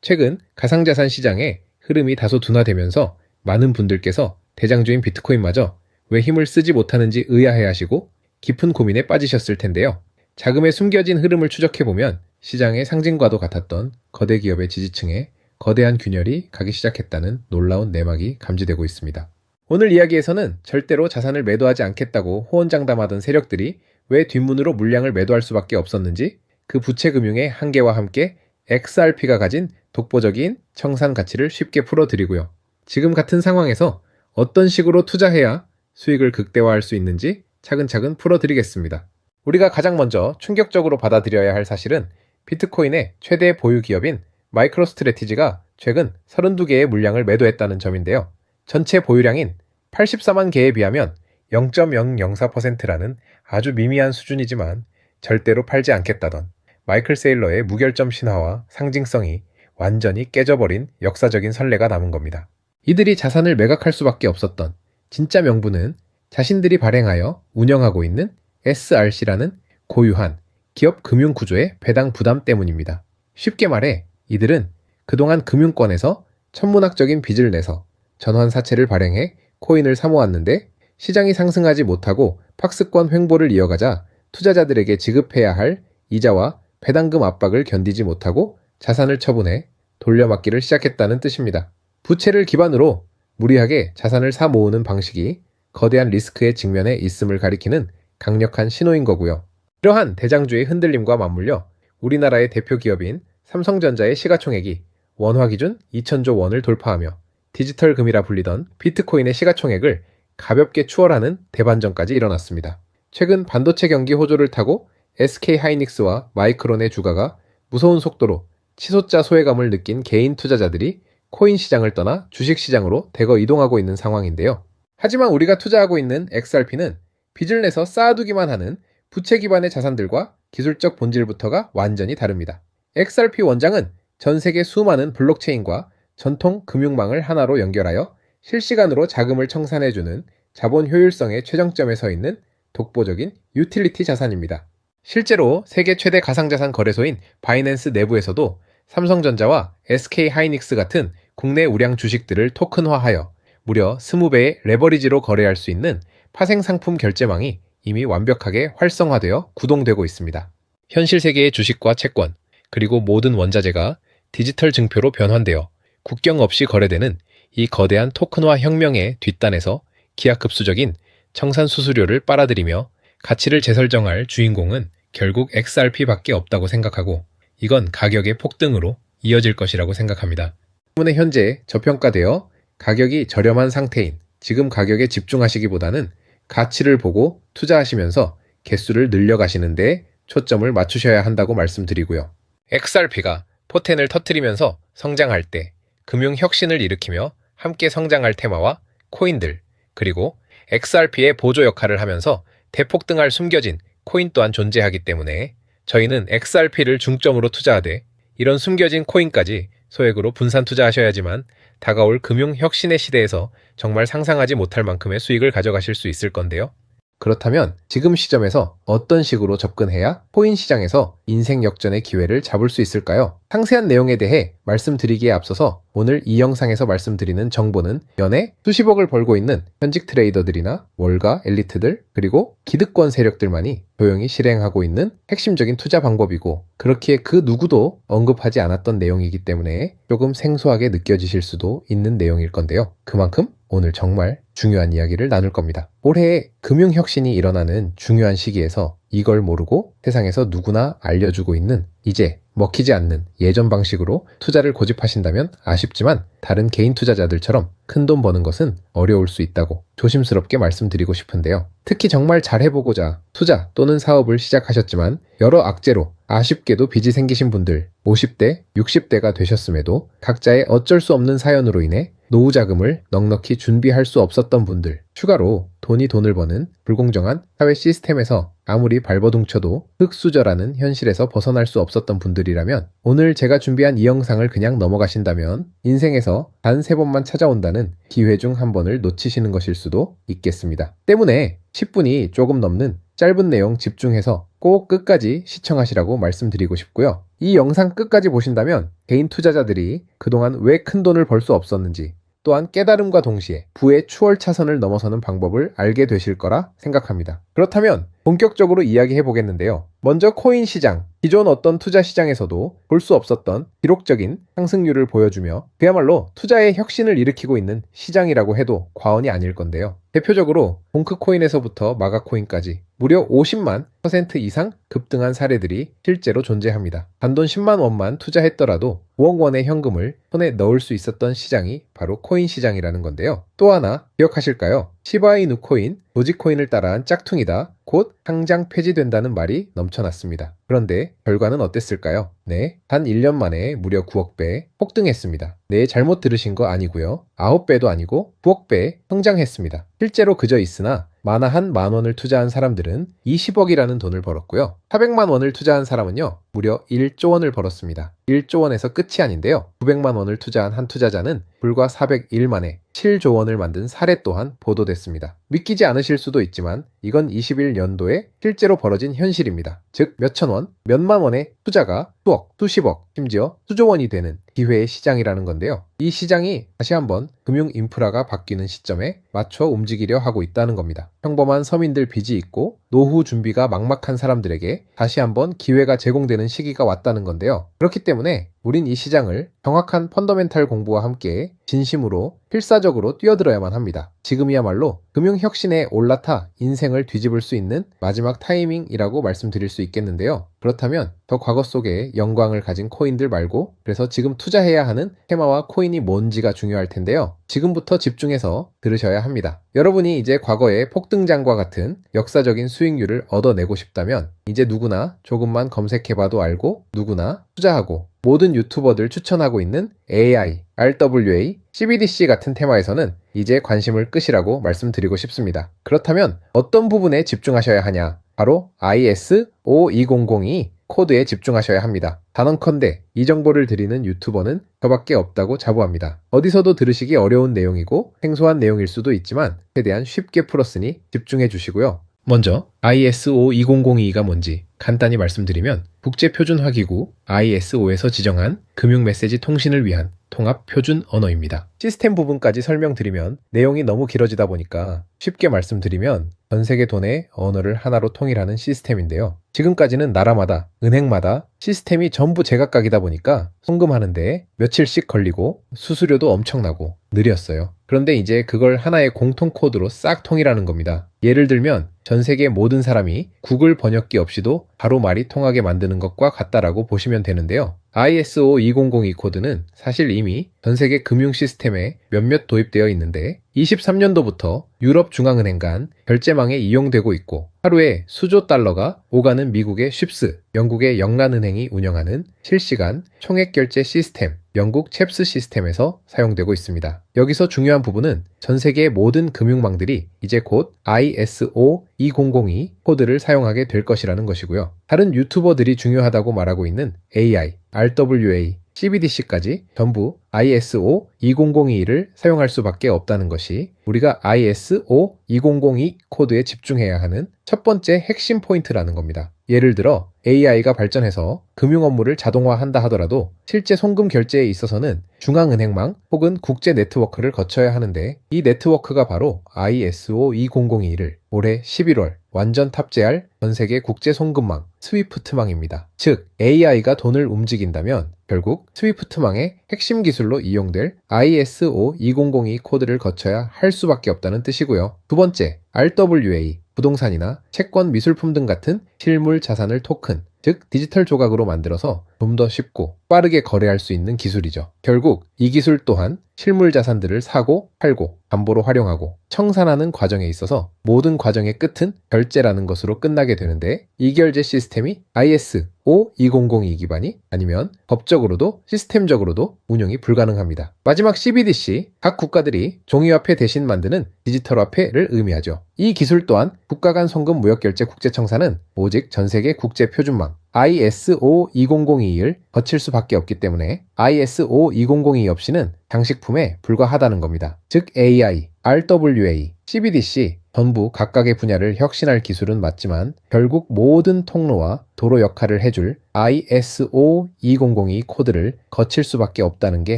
최근 가상자산 시장의 흐름이 다소 둔화되면서 많은 분들께서 대장주인 비트코인마저 왜 힘을 쓰지 못하는지 의아해하시고 깊은 고민에 빠지셨을 텐데요. 자금의 숨겨진 흐름을 추적해보면 시장의 상징과도 같았던 거대 기업의 지지층에 거대한 균열이 가기 시작했다는 놀라운 내막이 감지되고 있습니다. 오늘 이야기에서는 절대로 자산을 매도하지 않겠다고 호언장담하던 세력들이 왜 뒷문으로 물량을 매도할 수밖에 없었는지, 그 부채금융의 한계와 함께 XRP가 가진 독보적인 청산 가치를 쉽게 풀어드리고요. 지금 같은 상황에서 어떤 식으로 투자해야 수익을 극대화할 수 있는지 차근차근 풀어드리겠습니다. 우리가 가장 먼저 충격적으로 받아들여야 할 사실은 비트코인의 최대 보유 기업인 마이크로스트래티지가 최근 32개의 물량을 매도했다는 점인데요. 전체 보유량인 84만 개에 비하면 0.004%라는 아주 미미한 수준이지만 절대로 팔지 않겠다던 마이클 세일러의 무결점 신화와 상징성이 완전히 깨져버린 역사적인 선례가 남은 겁니다. 이들이 자산을 매각할 수밖에 없었던 진짜 명분은 자신들이 발행하여 운영하고 있는 SRC라는 고유한 기업 금융 구조의 배당 부담 때문입니다. 쉽게 말해 이들은 그동안 금융권에서 천문학적인 빚을 내서 전환사채를 발행해 코인을 사모았는데 시장이 상승하지 못하고 박스권 횡보를 이어가자 투자자들에게 지급해야 할 이자와 배당금 압박을 견디지 못하고 자산을 처분해 돌려막기를 시작했다는 뜻입니다. 부채를 기반으로 무리하게 자산을 사 모으는 방식이 거대한 리스크에 직면해 있음을 가리키는 강력한 신호인 거고요. 이러한 대장주의 흔들림과 맞물려 우리나라의 대표 기업인 삼성전자의 시가총액이 원화 기준 2,000조 원을 돌파하며 디지털 금이라 불리던 비트코인의 시가총액을 가볍게 추월하는 대반전까지 일어났습니다. 최근 반도체 경기 호조를 타고 SK하이닉스와 마이크론의 주가가 무서운 속도로 치솟자 소외감을 느낀 개인 투자자들이 코인 시장을 떠나 주식 시장으로 대거 이동하고 있는 상황인데요. 하지만 우리가 투자하고 있는 XRP는 빚을 내서 쌓아두기만 하는 부채 기반의 자산들과 기술적 본질부터가 완전히 다릅니다. XRP 원장은 전 세계 수많은 블록체인과 전통 금융망을 하나로 연결하여 실시간으로 자금을 청산해주는 자본 효율성의 최정점에 서 있는 독보적인 유틸리티 자산입니다. 실제로 세계 최대 가상자산 거래소인 바이낸스 내부에서도 삼성전자와 SK하이닉스 같은 국내 우량 주식들을 토큰화하여 무려 20배의 레버리지로 거래할 수 있는 파생상품 결제망이 이미 완벽하게 활성화되어 구동되고 있습니다. 현실 세계의 주식과 채권, 그리고 모든 원자재가 디지털 증표로 변환되어 국경 없이 거래되는 이 거대한 토큰화 혁명의 뒷단에서 기하급수적인 청산 수수료를 빨아들이며 가치를 재설정할 주인공은 결국 XRP밖에 없다고 생각하고 이건 가격의 폭등으로 이어질 것이라고 생각합니다. 때문에 현재 저평가되어 가격이 저렴한 상태인 지금 가격에 집중하시기보다는 가치를 보고 투자하시면서 개수를 늘려가시는 데 초점을 맞추셔야 한다고 말씀드리고요. XRP가 포텐을 터뜨리면서 성장할 때 금융혁신을 일으키며 함께 성장할 테마와 코인들, 그리고 XRP의 보조 역할을 하면서 대폭등할 숨겨진 코인 또한 존재하기 때문에 저희는 XRP를 중점으로 투자하되 이런 숨겨진 코인까지 소액으로 분산 투자하셔야지만 다가올 금융혁신의 시대에서 정말 상상하지 못할 만큼의 수익을 가져가실 수 있을 건데요. 그렇다면 지금 시점에서 어떤 식으로 접근해야 코인 시장에서 인생 역전의 기회를 잡을 수 있을까요? 상세한 내용에 대해 말씀드리기에 앞서서 오늘 이 영상에서 말씀드리는 정보는 연에 수십억을 벌고 있는 현직 트레이더들이나 월가 엘리트들 그리고 기득권 세력들만이 조용히 실행하고 있는 핵심적인 투자 방법이고 그렇기에 그 누구도 언급하지 않았던 내용이기 때문에 조금 생소하게 느껴지실 수도 있는 내용일 건데요. 그만큼 오늘 정말 중요한 이야기를 나눌 겁니다. 올해 금융혁신이 일어나는 중요한 시기에서 이걸 모르고 세상에서 누구나 알려주고 있는 이제 먹히지 않는 예전 방식으로 투자를 고집하신다면 아쉽지만 다른 개인 투자자들처럼 큰돈 버는 것은 어려울 수 있다고 조심스럽게 말씀드리고 싶은데요. 특히 정말 잘해보고자 투자 또는 사업을 시작하셨지만 여러 악재로 아쉽게도 빚이 생기신 분들 50대, 60대가 되셨음에도 각자의 어쩔 수 없는 사연으로 인해 노후 자금을 넉넉히 준비할 수 없었던 분들, 추가로 돈이 돈을 버는 불공정한 사회 시스템에서 아무리 발버둥쳐도 흙수저라는 현실에서 벗어날 수 없었던 분들이라면 오늘 제가 준비한 이 영상을 그냥 넘어가신다면 인생에서 단 3번만 찾아온다는 기회 중 한 번을 놓치시는 것일 수도 있겠습니다. 때문에 10분이 조금 넘는 짧은 내용 집중해서 꼭 끝까지 시청하시라고 말씀드리고 싶고요. 이 영상 끝까지 보신다면 개인 투자자들이 그동안 왜 큰 돈을 벌 수 없었는지, 또한 깨달음과 동시에 부의 추월 차선을 넘어서는 방법을 알게 되실 거라 생각합니다. 그렇다면 본격적으로 이야기해 보겠는데요. 먼저 코인 시장, 기존 어떤 투자 시장에서도 볼 수 없었던 기록적인 상승률을 보여주며 그야말로 투자의 혁신을 일으키고 있는 시장이라고 해도 과언이 아닐 건데요. 대표적으로 봉크코인에서부터 마가코인까지 무려 50만 % 이상 급등한 사례들이 실제로 존재합니다. 단돈 10만 원만 투자했더라도 5억 원의 현금을 손에 넣을 수 있었던 시장이 바로 코인 시장이라는 건데요. 또 하나 기억하실까요? 시바이누 코인, 도지코인을 따라한 짝퉁이다. 곧 상장 폐지된다는 말이 넘쳐났습니다. 그런데 결과는 어땠을까요? 네, 단 1년 만에 무려 9억 배 폭등했습니다. 네, 잘못 들으신 거 아니고요. 9배도 아니고 9억 배 성장했습니다. 실제로 그저 있으나 만화 한 만 원을 투자한 사람들은 20억이라는 돈을 벌었고요. 400만 원을 투자한 사람은요, 무려 1조 원을 벌었습니다. 1조 원에서 끝이 아닌데요. 900만 원을 투자한 한 투자자는 불과 401 만에 7조 원을 만든 사례 또한 보도됐습니다. 믿기지 않으실 수도 있지만 이건 21년도에 실제로 벌어진 현실입니다. 즉 몇천 원, 몇만 원의 투자가 수억, 수십억, 심지어 수조 원이 되는 기회의 시장이라는 건데요. 이 시장이 다시 한번 금융 인프라가 바뀌는 시점에 맞춰 움직이려 하고 있다는 겁니다. 평범한 서민들 빚이 있고 노후 준비가 막막한 사람들에게 다시 한번 기회가 제공되는 시기가 왔다는 건데요. 그렇기 때문에 우린 이 시장을 정확한 펀더멘탈 공부와 함께 진심으로 필사적으로 뛰어들어야만 합니다. 지금이야말로 금융혁신에 올라타 인생을 뒤집을 수 있는 마지막 타이밍이라고 말씀드릴 수 있겠는데요. 그렇다면 더 과거 속에 영광을 가진 코인들 말고 그래서 지금 투자해야 하는 테마와 코인이 뭔지가 중요할 텐데요. 지금부터 집중해서 들으셔야 합니다. 여러분이 이제 과거의 폭등장과 같은 역사적인 수익률을 얻어내고 싶다면 이제 누구나 조금만 검색해봐도 알고 누구나 투자하고 모든 유튜버들 추천하고 있는 AI, RWA, CBDC 같은 테마에서는 이제 관심을 끄시라고 말씀드리고 싶습니다. 그렇다면 어떤 부분에 집중하셔야 하냐? 바로 IS-5200이 코드에 집중하셔야 합니다. 단언컨대 이 정보를 드리는 유튜버는 저밖에 없다고 자부합니다. 어디서도 들으시기 어려운 내용이고 생소한 내용일 수도 있지만 최대한 쉽게 풀었으니 집중해 주시고요. 먼저 ISO20022가 뭔지 간단히 말씀드리면 국제표준화기구 ISO에서 지정한 금융메시지 통신을 위한 통합표준 언어입니다. 시스템 부분까지 설명드리면 내용이 너무 길어지다 보니까 쉽게 말씀드리면 전 세계 돈의 언어를 하나로 통일하는 시스템인데요. 지금까지는 나라마다, 은행마다 시스템이 전부 제각각이다 보니까 송금하는데 며칠씩 걸리고 수수료도 엄청나고 느렸어요. 그런데 이제 그걸 하나의 공통 코드로 싹 통일하는 겁니다. 예를 들면 전 세계 모든 사람이 구글 번역기 없이도 바로 말이 통하게 만드는 것과 같다라고 보시면 되는데요. ISO2002 코드는 사실 이미 전 세계 금융 시스템에 몇몇 도입되어 있는데 23년도부터 유럽중앙은행 간 결제망에 이용되고 있고 하루에 수조 달러가 오가는 미국의 쉽스, 영국의 영란은행이 운영하는 실시간 총액결제 시스템, 영국 챕스 시스템에서 사용되고 있습니다. 여기서 중요한 부분은 전 세계의 모든 금융망들이 이제 곧 ISO2002 코드를 사용하게 될 것이라는 것이고요. 다른 유튜버들이 중요하다고 말하고 있는 AI, RWA, CBDC까지 전부 ISO2002를 사용할 수밖에 없다는 것이 우리가 ISO2002 코드에 집중해야 하는 첫 번째 핵심 포인트라는 겁니다. 예를 들어 AI가 발전해서 금융 업무를 자동화한다 하더라도 실제 송금 결제에 있어서는 중앙은행망 혹은 국제 네트워크를 거쳐야 하는데 이 네트워크가 바로 ISO2002를 올해 11월 완전 탑재할 전세계 국제 송금망 스위프트망입니다. 즉 AI가 돈을 움직인다면 결국 스위프트망의 핵심 기술로 이용될 ISO2002 코드를 거쳐야 할 수밖에 없다는 뜻이고요. 두 번째, RWA, 부동산이나 채권, 미술품 등 같은 실물 자산을 토큰, 즉 디지털 조각으로 만들어서 좀 더 쉽고 빠르게 거래할 수 있는 기술이죠. 결국 이 기술 또한 실물 자산들을 사고 팔고 담보로 활용하고 청산하는 과정에 있어서 모든 과정의 끝은 결제라는 것으로 끝나게 되는데 이 결제 시스템이 ISO2002 기반이 아니면 법적으로도 시스템적으로도 운영이 불가능합니다. 마지막 CBDC, 각 국가들이 종이화폐 대신 만드는 디지털화폐를 의미하죠. 이 기술 또한 국가 간 송금 무역결제 국제청사는 오직 전세계 국제표준망 ISO2002를 거칠 수밖에 없기 때문에 ISO2002 없이는 장식품에 불과하다는 겁니다. 즉 AI, RWA, CBDC 전부 각각의 분야를 혁신할 기술은 맞지만 결국 모든 통로와 도로 역할을 해줄 ISO 2002 코드를 거칠 수밖에 없다는 게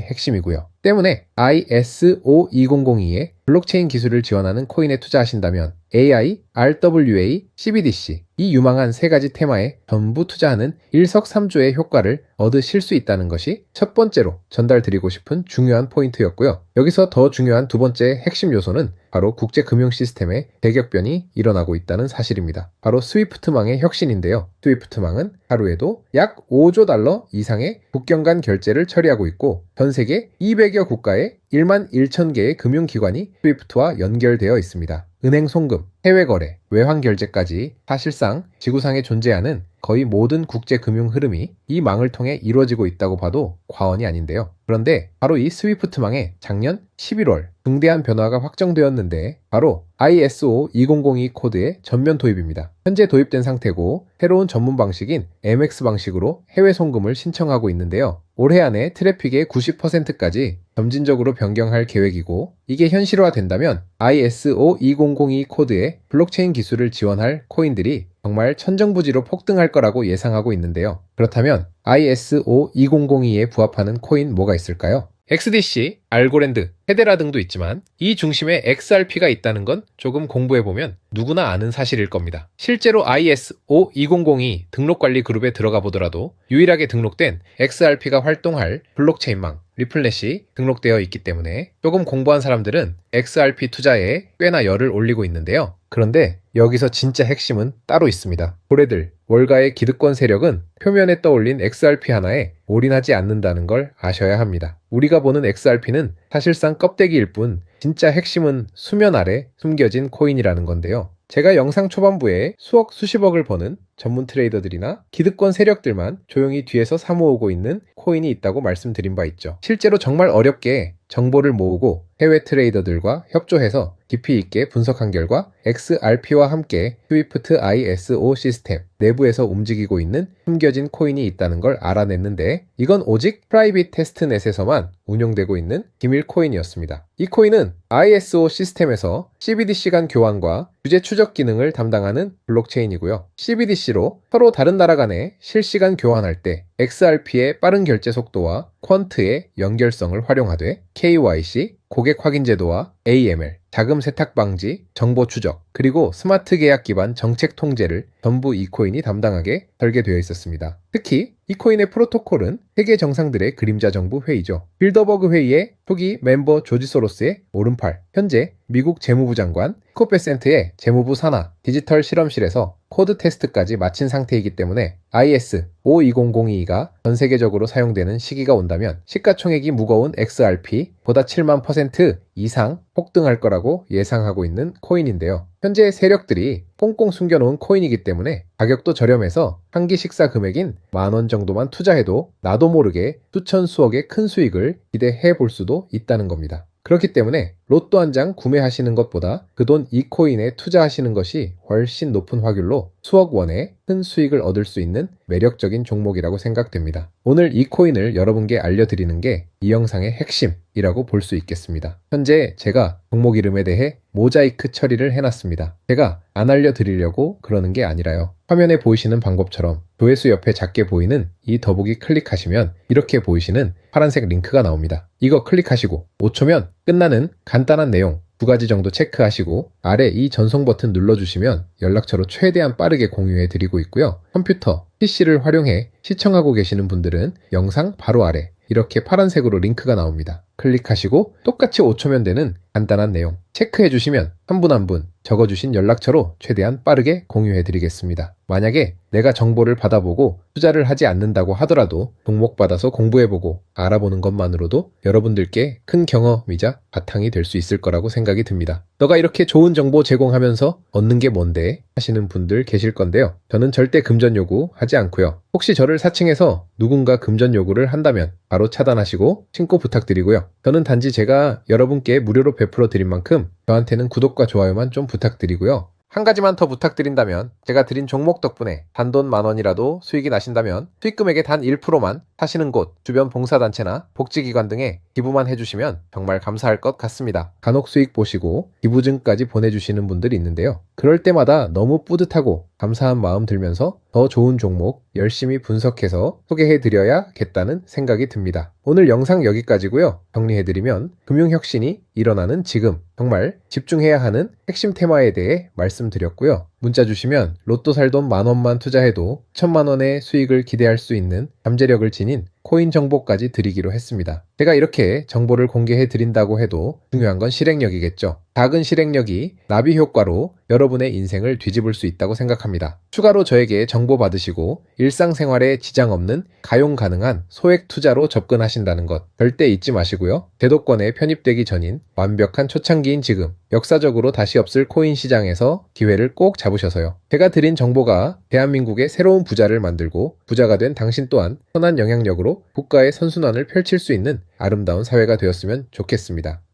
핵심이고요. 때문에 ISO 2002에 블록체인 기술을 지원하는 코인에 투자하신다면 AI, RWA, CBDC 이 유망한 세 가지 테마에 전부 투자하는 일석삼조의 효과를 얻으실 수 있다는 것이 첫 번째로 전달드리고 싶은 중요한 포인트였고요. 여기서 더 중요한 두 번째 핵심 요소는 바로 국제 금융 시스템의 대격변이 일어나고 있다는 사실입니다. 바로 스위프트망의 혁신인데요. 스위프트망은 하루에도 약 5조 달러 이상의 국경 간 결제를 처리하고 있고 전 세계 200여 국가에 1만 1천 개의 금융기관이 스위프트와 연결되어 있습니다. 은행 송금, 해외 거래, 외환 결제까지 사실상 지구상에 존재하는 거의 모든 국제 금융 흐름이 이 망을 통해 이루어지고 있다고 봐도 과언이 아닌데요. 그런데 바로 이 스위프트망에 작년 11월 중대한 변화가 확정되었는데 바로 ISO 2002 코드의 전면 도입입니다. 현재 도입된 상태고 새로운 전문 방식인 MX 방식으로 해외 송금을 신청하고 있는데요. 올해 안에 트래픽의 90%까지 점진적으로 변경할 계획이고 이게 현실화된다면 ISO 2002 코드의 블록체인 기술을 지원할 코인들이 정말 천정부지로 폭등할 거라고 예상하고 있는데요. 그렇다면 ISO 2002에 부합하는 코인 뭐가 있을까요? XDC, 알고랜드, 헤데라 등도 있지만 이 중심에 XRP가 있다는 건 조금 공부해보면 누구나 아는 사실일 겁니다. 실제로 ISO 2002 등록관리 그룹에 들어가 보더라도 유일하게 등록된 XRP가 활동할 블록체인망 리플렛이 등록되어 있기 때문에 조금 공부한 사람들은 XRP 투자에 꽤나 열을 올리고 있는데요. 그런데 여기서 진짜 핵심은 따로 있습니다. 고래들, 월가의 기득권 세력은 표면에 떠올린 XRP 하나에 올인하지 않는다는 걸 아셔야 합니다. 우리가 보는 XRP는 사실상 껍데기일 뿐 진짜 핵심은 수면 아래 숨겨진 코인이라는 건데요. 제가 영상 초반부에 수억 수십억을 버는 전문 트레이더들이나 기득권 세력들만 조용히 뒤에서 사모으고 있는 코인이 있다고 말씀드린 바 있죠. 실제로 정말 어렵게 정보를 모으고 해외 트레이더들과 협조해서 깊이 있게 분석한 결과 XRP와 함께 스위프트 ISO 시스템 내부에서 움직이고 있는 숨겨진 코인이 있다는 걸 알아냈는데 이건 오직 프라이빗 테스트넷에서만 운용되고 있는 기밀 코인이었습니다. 이 코인은 ISO 시스템에서 CBDC 간 교환과 규제 추적 기능을 담당하는 블록체인이고요. CBDC로 서로 다른 나라 간에 실시간 교환할 때 XRP의 빠른 결제 속도와 퀀트의 연결성을 활용하되 KYC, 고객 확인 제도와 AML, 자금 세탁 방지, 정보 추적, 그리고 스마트 계약 기반 정책 통제를 전부 이 코인이 담당하게 설계되어 있었습니다. 특히 이 코인의 프로토콜은 세계 정상들의 그림자 정부 회의죠. 빌더버그 회의의 초기 멤버 조지 소로스의 오른팔, 현재 미국 재무부 장관 스콧 베센트의 재무부 산하 디지털 실험실에서 코드 테스트까지 마친 상태이기 때문에 ISO 2002가 전 세계적으로 사용되는 시기가 온다면 시가총액이 무거운 XRP보다 7만 % 이상 폭등할 거라고 예상하고 있는 코인인데요. 현재 세력들이 꽁꽁 숨겨놓은 코인이기 때문에 가격도 저렴해서 한 끼 식사 금액인 10,000원 정도만 투자해도 나도 모르게 수천 수억의 큰 수익을 기대해 볼 수도 있다는 겁니다. 그렇기 때문에 로또 한 장 구매하시는 것보다 그 돈 이 코인에 투자하시는 것이 훨씬 높은 확률로 수억 원의 큰 수익을 얻을 수 있는 매력적인 종목이라고 생각됩니다. 오늘 이 코인을 여러분께 알려드리는 게 이 영상의 핵심이라고 볼 수 있겠습니다. 현재 제가 종목 이름에 대해 모자이크 처리를 해놨습니다. 제가 안 알려드리려고 그러는 게 아니라요. 화면에 보이시는 방법처럼 조회수 옆에 작게 보이는 이 더보기 클릭하시면 이렇게 보이시는 파란색 링크가 나옵니다. 이거 클릭하시고 5초면 끝나는 간단한 내용 2가지 정도 체크하시고 아래 이 전송 버튼 눌러주시면 연락처로 최대한 빠르게 공유해 드리고 있고요. 컴퓨터, PC를 활용해 시청하고 계시는 분들은 영상 바로 아래 이렇게 파란색으로 링크가 나옵니다. 클릭하시고 똑같이 5초면 되는 간단한 내용 체크해 주시면 한 분 한 분 적어주신 연락처로 최대한 빠르게 공유해 드리겠습니다. 만약에 내가 정보를 받아보고 투자를 하지 않는다고 하더라도 종목 받아서 공부해보고 알아보는 것만으로도 여러분들께 큰 경험이자 바탕이 될 수 있을 거라고 생각이 듭니다. 너가 이렇게 좋은 정보 제공하면서 얻는 게 뭔데? 하시는 분들 계실 건데요. 저는 절대 금전 요구 하지 않고요. 혹시 저를 사칭해서 누군가 금전 요구를 한다면 바로 차단하시고 신고 부탁드리고요. 저는 단지 제가 여러분께 무료로 베풀어 드린 만큼 저한테는 구독과 좋아요만 좀 부탁드리고요. 한 가지만 더 부탁드린다면 제가 드린 종목 덕분에 단돈 10,000원이라도 수익이 나신다면 수익금액의 단 1%만 사시는 곳, 주변 봉사단체나 복지기관 등에 기부만 해주시면 정말 감사할 것 같습니다. 간혹 수익 보시고 기부증까지 보내주시는 분들이 있는데요. 그럴 때마다 너무 뿌듯하고 감사한 마음 들면서 더 좋은 종목 열심히 분석해서 소개해드려야겠다는 생각이 듭니다. 오늘 영상 여기까지고요. 정리해드리면 금융혁신이 일어나는 지금 정말 집중해야 하는 핵심 테마에 대해 말씀드렸고요. 문자 주시면 로또 살 돈 10,000원만 투자해도 1,000,000원의 수익을 기대할 수 있는 잠재력을 지닌 코인 정보까지 드리기로 했습니다. 제가 이렇게 정보를 공개해 드린다고 해도 중요한 건 실행력이겠죠. 작은 실행력이 나비 효과로 여러분의 인생을 뒤집을 수 있다고 생각합니다. 추가로 저에게 정보 받으시고 일상생활에 지장 없는 가용 가능한 소액 투자로 접근하신다는 것 절대 잊지 마시고요. 제도권에 편입되기 전인 완벽한 초창기인 지금 역사적으로 다시 없을 코인 시장에서 기회를 꼭 잡으셔서요. 제가 드린 정보가 대한민국의 새로운 부자를 만들고 부자가 된 당신 또한 선한 영향력으로 국가의 선순환을 펼칠 수 있는 아름다운 사회가 되었으면 좋겠습니다.